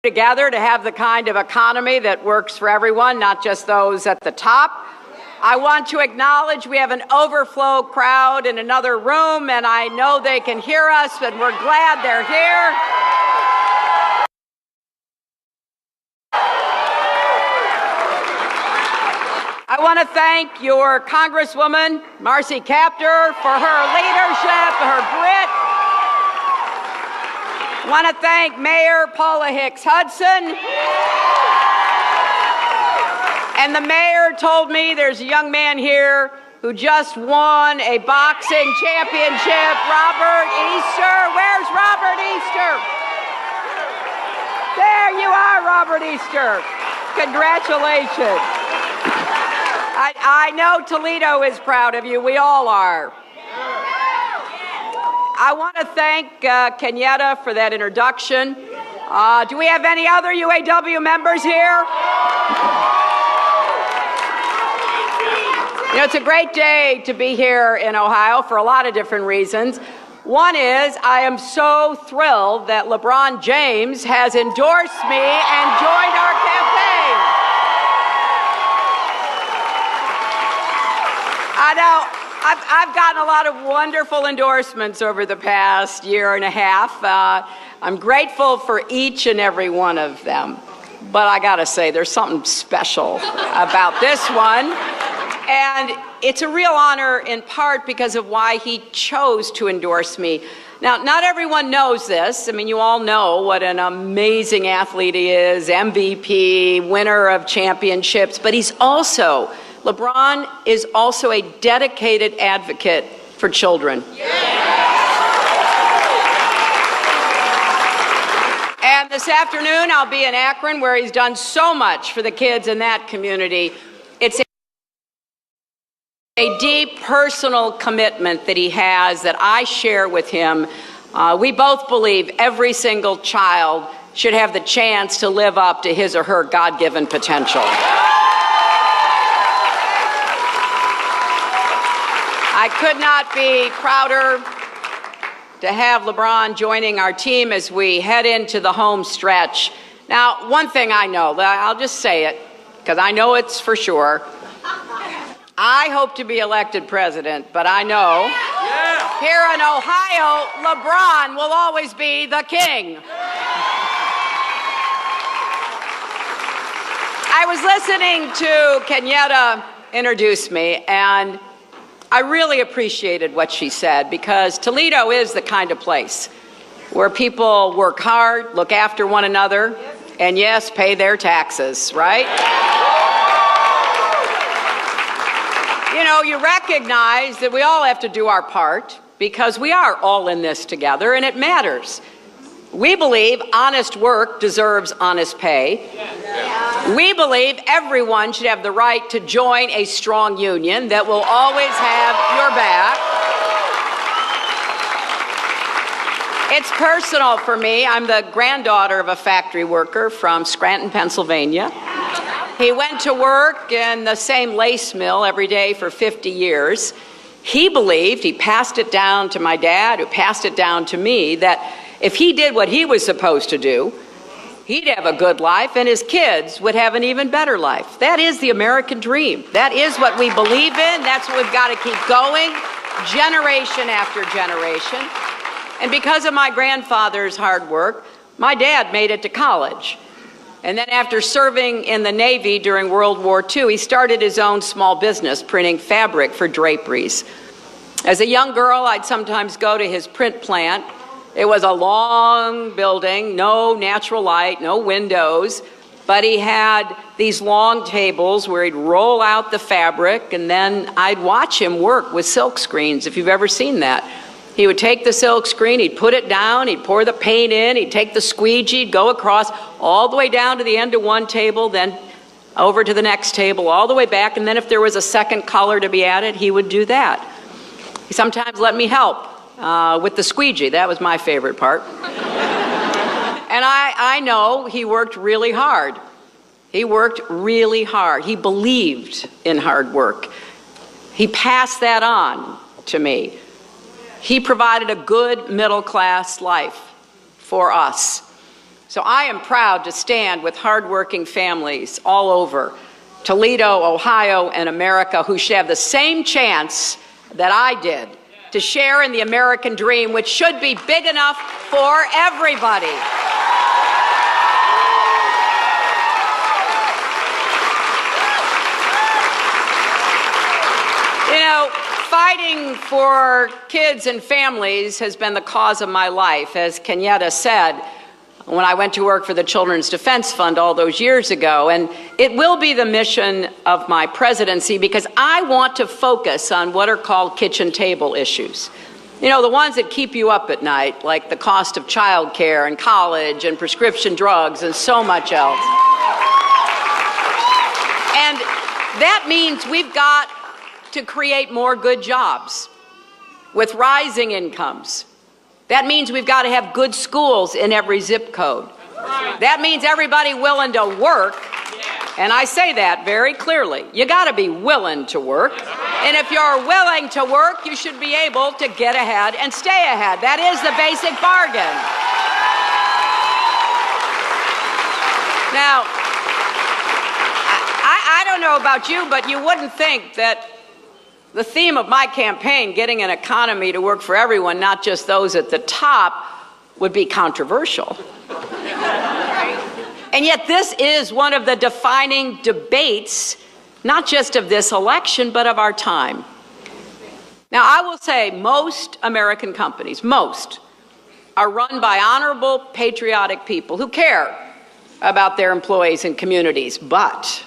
together to have the kind of economy that works for everyone, not just those at the top. I want to acknowledge we have an overflow crowd in another room, and I know they can hear us, and we're glad they're here. I want to thank your Congresswoman, Marcy Kaptur, for her leadership, her grit. I want to thank Mayor Paula Hicks Hudson. And the mayor told me there's a young man here who just won a boxing championship, Robert Easter. Where's Robert Easter? There you are, Robert Easter. Congratulations. I know Toledo is proud of you. We all are. I want to thank Kenyatta for that introduction. Do we have any other UAW members here? You know, it's a great day to be here in Ohio for a lot of different reasons. One is I am so thrilled that LeBron James has endorsed me and joined our campaign. I know I've gotten a lot of wonderful endorsements over the past year and a half. I'm grateful for each and every one of them. But I gotta say, there's something special about this one. And it's a real honor in part because of why he chose to endorse me. Now, not everyone knows this. I mean, you all know what an amazing athlete he is, MVP, winner of championships, but LeBron is also a dedicated advocate for children. And this afternoon, I'll be in Akron, where he's done so much for the kids in that community. It's a deep personal commitment that he has that I share with him. We both believe every single child should have the chance to live up to his or her God-given potential. I could not be prouder to have LeBron joining our team as we head into the home stretch. Now, one thing I know, I'll just say it, because I know it's for sure. I hope to be elected president, but I know here in Ohio, LeBron will always be the king. I was listening to Kenyatta introduce me, and I really appreciated what she said, because Toledo is the kind of place where people work hard, look after one another, and yes, pay their taxes, right? You know, you recognize that we all have to do our part because we are all in this together and it matters. We believe honest work deserves honest pay. We believe everyone should have the right to join a strong union that will always have your back. It's personal for me. I'm the granddaughter of a factory worker from Scranton, Pennsylvania. He went to work in the same lace mill every day for 50 years. He believed, he passed it down to my dad, who passed it down to me, that if he did what he was supposed to do, he'd have a good life and his kids would have an even better life. That is the American dream. That is what we believe in. That's what we've got to keep going, generation after generation. And because of my grandfather's hard work, my dad made it to college. And then after serving in the Navy during World War II, he started his own small business printing fabric for draperies. As a young girl, I'd sometimes go to his print plant. It was a long building, no natural light, no windows, but he had these long tables where he'd roll out the fabric, and then I'd watch him work with silk screens, if you've ever seen that. He would take the silk screen, he'd put it down, he'd pour the paint in, he'd take the squeegee, he'd go across all the way down to the end of one table, then over to the next table, all the way back, and then if there was a second color to be added, he would do that. He sometimes let me help with the squeegee. That was my favorite part. And I know he worked really hard. He worked really hard. He believed in hard work. He passed that on to me. He provided a good middle-class life for us. So I am proud to stand with hardworking families all over Toledo, Ohio, and America who should have the same chance that I did to share in the American dream, which should be big enough for everybody. You know, fighting for kids and families has been the cause of my life. As Kenyatta said, when I went to work for the Children's Defense Fund all those years ago, and it will be the mission of my presidency because I want to focus on what are called kitchen table issues. You know, the ones that keep you up at night, like the cost of childcare and college and prescription drugs and so much else. And that means we've got to create more good jobs with rising incomes. That means we've got to have good schools in every zip code. That means everybody willing to work, and I say that very clearly. You got to be willing to work, and if you're willing to work, you should be able to get ahead and stay ahead. That is the basic bargain. Now, I don't know about you, but you wouldn't think that the theme of my campaign, getting an economy to work for everyone, not just those at the top, would be controversial. And yet this is one of the defining debates, not just of this election, but of our time. Now, I will say most American companies, most, are run by honorable, patriotic people who care about their employees and communities, but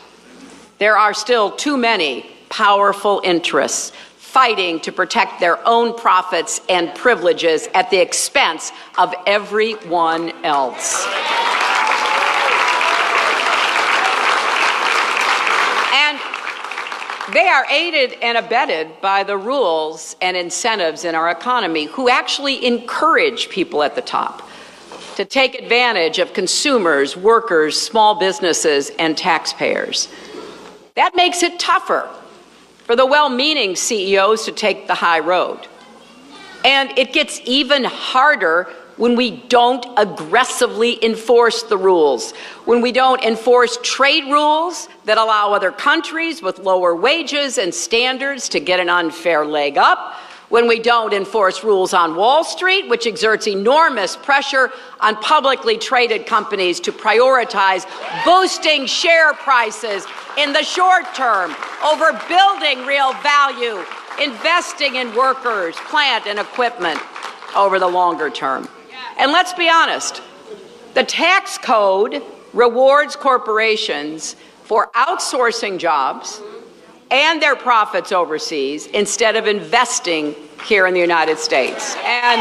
there are still too many powerful interests fighting to protect their own profits and privileges at the expense of everyone else. And they are aided and abetted by the rules and incentives in our economy who actually encourage people at the top to take advantage of consumers, workers, small businesses, and taxpayers. That makes it tougher for the well-meaning CEOs to take the high road. And it gets even harder when we don't aggressively enforce the rules, when we don't enforce trade rules that allow other countries with lower wages and standards to get an unfair leg up, when we don't enforce rules on Wall Street, which exerts enormous pressure on publicly traded companies to prioritize boosting share prices in the short term over building real value, investing in workers, plant, and equipment over the longer term. And let's be honest, the tax code rewards corporations for outsourcing jobs and their profits overseas instead of investing here in the United States. And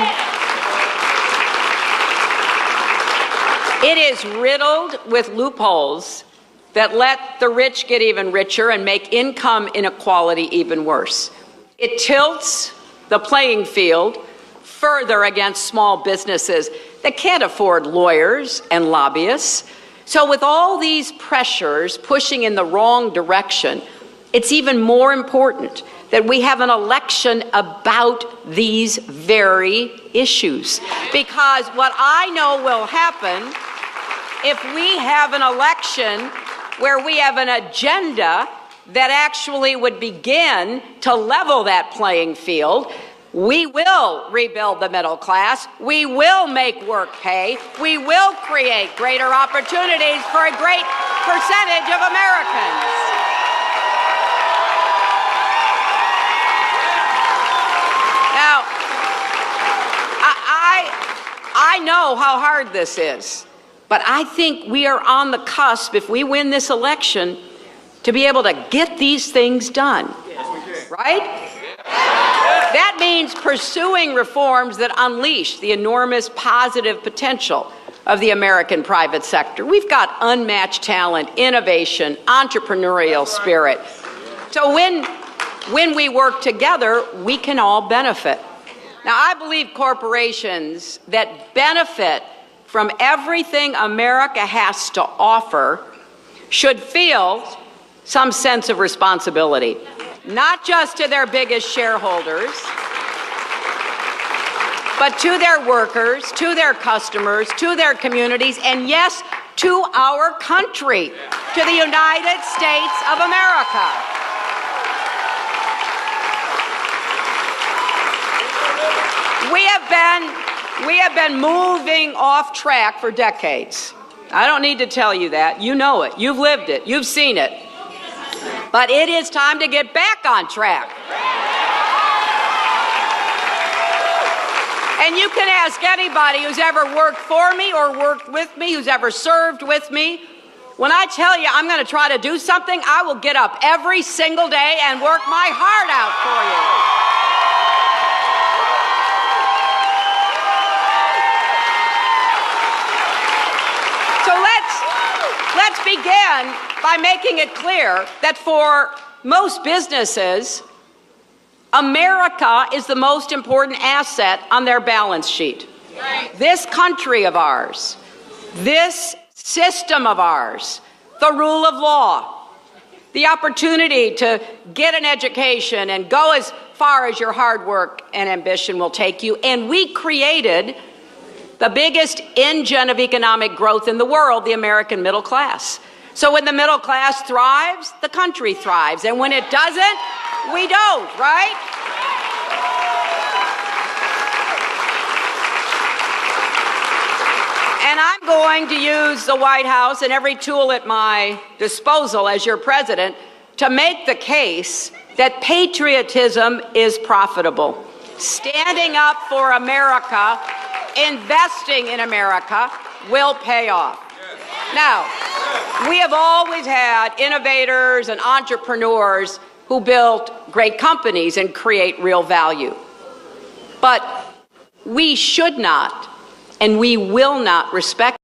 it is riddled with loopholes that let the rich get even richer and make income inequality even worse. It tilts the playing field further against small businesses that can't afford lawyers and lobbyists. So with all these pressures pushing in the wrong direction, it's even more important that we have an election about these very issues. Because what I know will happen if we have an election where we have an agenda that actually would begin to level that playing field, we will rebuild the middle class, we will make work pay, we will create greater opportunities for a great percentage of Americans. Now, I know how hard this is, but I think we are on the cusp, if we win this election, to be able to get these things done, right? That means pursuing reforms that unleash the enormous positive potential of the American private sector. We've got unmatched talent, innovation, entrepreneurial spirit. So when we work together, we can all benefit. Now, I believe corporations that benefit from everything America has to offer should feel some sense of responsibility, not just to their biggest shareholders, but to their workers, to their customers, to their communities, and yes, to our country, to the United States of America. We have been moving off track for decades. I don't need to tell you that. You know it. You've lived it. You've seen it. But it is time to get back on track. And you can ask anybody who's ever worked for me or worked with me, who's ever served with me. When I tell you I'm going to try to do something, I will get up every single day and work my heart out for you. Let's begin by making it clear that for most businesses, America is the most important asset on their balance sheet. Right. This country of ours, this system of ours, the rule of law, the opportunity to get an education and go as far as your hard work and ambition will take you. And we created the biggest engine of economic growth in the world, the American middle class. So when the middle class thrives, the country thrives. And when it doesn't, we don't, right? And I'm going to use the White House and every tool at my disposal as your president to make the case that patriotism is profitable. Standing up for America, investing in America will pay off. Now, we have always had innovators and entrepreneurs who build great companies and create real value. But we should not and we will not respect